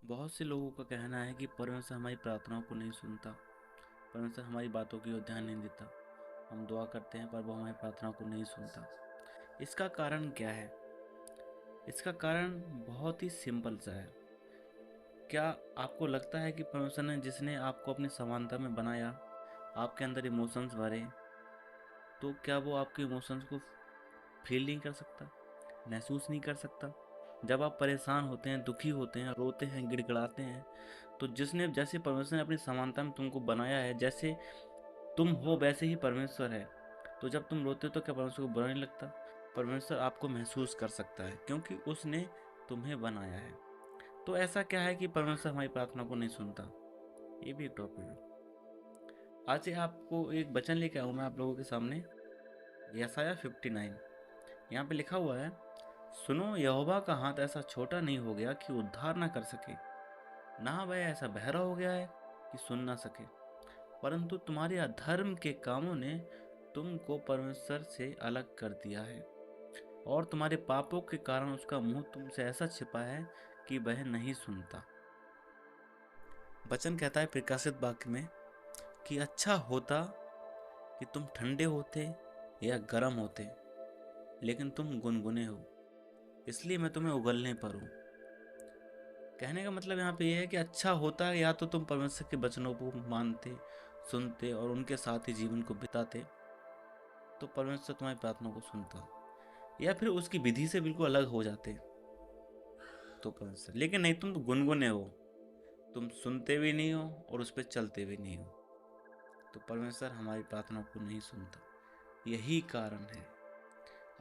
बहुत से लोगों का कहना है कि परमेश्वर हमारी प्रार्थनाओं को नहीं सुनता। परमेश्वर हमारी बातों की ओर ध्यान नहीं देता। हम दुआ करते हैं पर वो हमारी प्रार्थनाओं को नहीं सुनता। इसका कारण क्या है? इसका कारण बहुत ही सिंपल सा है। क्या आपको लगता है कि परमेश्वर ने जिसने आपको अपनी समानता में बनाया, आपके अंदर इमोशंस भरे, तो क्या वो आपके इमोशंस को फील नहीं कर सकता, महसूस नहीं कर सकता? जब आप परेशान होते हैं, दुखी होते हैं, रोते हैं, गिड़गिड़ाते हैं, तो जिसने जैसे परमेश्वर ने अपनी समानता में तुमको बनाया है, जैसे तुम हो वैसे ही परमेश्वर है। तो जब तुम रोते हो तो क्या परमेश्वर को बुरा नहीं लगता? परमेश्वर आपको महसूस कर सकता है क्योंकि उसने तुम्हें बनाया है। तो ऐसा क्या है कि परमेश्वर हमारी प्रार्थना को नहीं सुनता? ये भी एक टॉपिक है। आज आपको एक वचन लेके आऊँ मैं आप लोगों के सामने। यशायाह 59, यहाँ पे लिखा हुआ है, सुनो, यहोवा का हाथ ऐसा छोटा नहीं हो गया कि उद्धार ना कर सके, ना वह ऐसा बहरा हो गया है कि सुन ना सके, परंतु तुम्हारे अधर्म के कामों ने तुमको परमेश्वर से अलग कर दिया है, और तुम्हारे पापों के कारण उसका मुंह तुमसे ऐसा छिपा है कि वह नहीं सुनता। वचन कहता है प्रकाशित वाक्य में कि अच्छा होता कि तुम ठंडे होते या गर्म होते, लेकिन तुम गुनगुने हो, इसलिए मैं तुम्हें उगलने पर हूँ। कहने का मतलब यहाँ पे ये है कि अच्छा होता या तो तुम परमेश्वर के वचनों को मानते, सुनते और उनके साथ ही जीवन को बिताते, तो परमेश्वर तुम्हारी प्रार्थना को सुनता। या फिर उसकी विधि से बिल्कुल अलग हो जाते, तो परमेश्वर, लेकिन नहीं, तुम तो गुनगुने हो, तुम सुनते भी नहीं हो और उस पर चलते भी नहीं हो, तो परमेश्वर हमारी प्रार्थना को नहीं सुनता। यही कारण है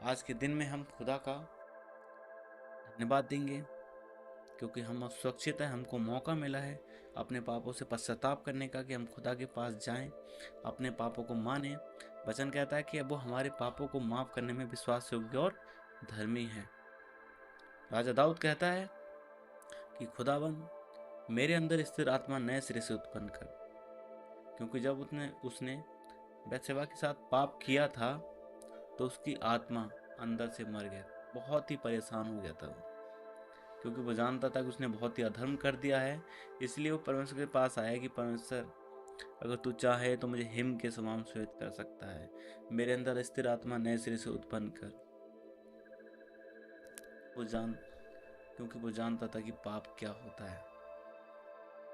आज के दिन में हम खुदा का धन्यवाद देंगे, क्योंकि हम सुरक्षित है, हमको मौका मिला है अपने पापों से पश्चाताप करने का, कि हम खुदा के पास जाएं, अपने पापों को माने। वचन कहता है कि अब वो हमारे पापों को माफ करने में विश्वास योग्य और धर्मी है। राजा दाऊद कहता है कि खुदावन, मेरे अंदर स्थिर आत्मा नए सिरे से उत्पन्न कर, क्योंकि जब उसने बैतशेबा के साथ पाप किया था तो उसकी आत्मा अंदर से मर गया, बहुत ही परेशान हो गया था वो, क्योंकि वो जानता था कि उसने बहुत ही अधर्म कर दिया है। इसलिए वो परमेश्वर के पास आया कि परमेश्वर, अगर तू चाहे तो मुझे हिम के समान श्वेत कर सकता है, मेरे अंदर स्थिर आत्मा नए सिरे से उत्पन्न कर। वो जान क्योंकि वो जानता था कि पाप क्या होता है।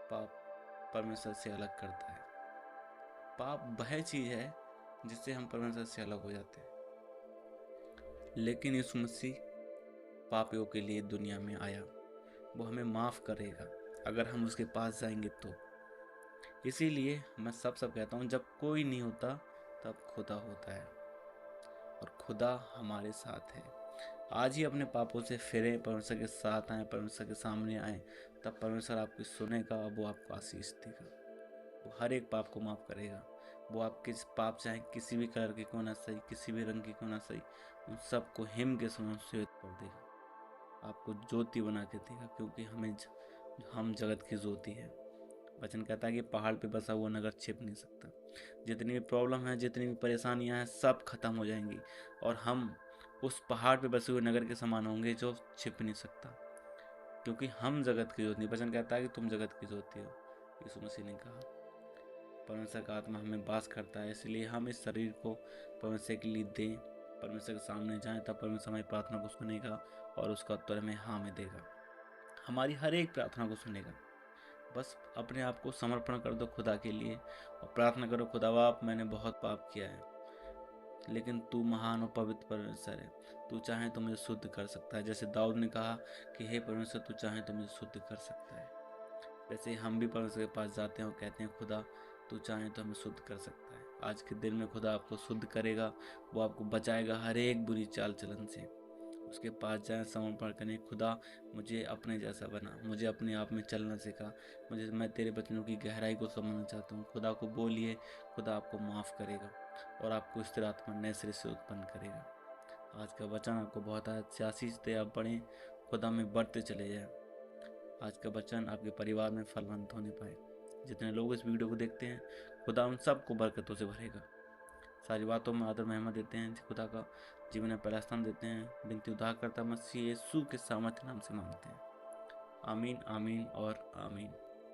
पाप परमेश्वर से अलग करता है। पाप वह चीज है जिससे हम परमेश्वर से अलग हो जाते हैं। लेकिन यीशु मसीह पापियों के लिए दुनिया में आया, वो हमें माफ करेगा अगर हम उसके पास जाएंगे तो। इसीलिए मैं सब कहता हूँ, जब कोई नहीं होता तब खुदा होता है, और खुदा हमारे साथ है। आज ही अपने पापों से फिरे, परमेश्वर के साथ आए, परमेश्वर के सामने आए, तब परमेश्वर आपकी सुनेगा, वो आपको आशीष देगा, वो हर एक पाप को माफ करेगा। वो आपके पाप चाहे किसी भी कलर के क्यों ना सही, किसी भी रंग के क्यों ना सही, उन सबको हिम के समान श्वेत कर देगा, आपको ज्योति बना के देगा, क्योंकि हम जगत की ज्योति है। वचन कहता है कि पहाड़ पे बसा हुआ नगर छिप नहीं सकता। जितनी भी प्रॉब्लम है, जितनी भी परेशानियां हैं, सब खत्म हो जाएंगी, और हम उस पहाड़ पे बसे हुए नगर के समान होंगे जो छिप नहीं सकता, क्योंकि हम जगत की ज्योति। वचन कहता है कि तुम जगत की ज्योति हो, यीशु मसीह ने कहा। परमेश्वर का आत्मा हमें वास करता है, इसलिए हम इस शरीर को परमेश्वर के लिए दें, परमेश्वर के सामने जाएं, तब परमेश्वर हमारी प्रार्थना को सुनेगा और उसका उत्तर हमें हाँ में देगा, हमारी हर एक प्रार्थना को सुनेगा। बस अपने आप को समर्पण कर दो खुदा के लिए और प्रार्थना करो, खुदा बाप, मैंने बहुत पाप किया है, लेकिन तू महान और पवित्र परमेश्वर है, तू चाहे तो मुझे शुद्ध कर सकता है। जैसे दाऊद ने कहा कि हे परमेश्वर, तू चाहे तो मुझे शुद्ध कर सकता है, वैसे हम भी परमेश्वर के पास जाते हैं और कहते हैं, खुदा तू चाहे तो हमें शुद्ध कर सकता है। आज के दिन में खुदा आपको शुद्ध करेगा, वो आपको बचाएगा हर एक बुरी चाल चलन से। उसके पास जाएं, समर्पण करें, खुदा मुझे अपने जैसा बना, मुझे अपने आप में चलना सिखा, मैं तेरे वचनों की गहराई को समझना चाहता हूँ। खुदा को बोलिए, खुदा आपको माफ़ करेगा और आपको स्थिर आत्मा नए सिरे से उत्पन्न करेगा। आज का वचन आपको बहुत आशीष दे, आप बढ़ें, खुदा में बढ़ते चले जाएं। आज का वचन आपके परिवार में फलवंत होने पाए। जितने लोग इस वीडियो को देखते हैं, खुदा उन सबको बरकतों से भरेगा। सारी बातों में आदर महिमा देते हैं, खुदा का जीवन में पहला स्थान देते हैं। बिनती उद्धार करता मसीह यीशु के सामर्थ्य नाम से मांगते हैं, आमीन आमीन और आमीन।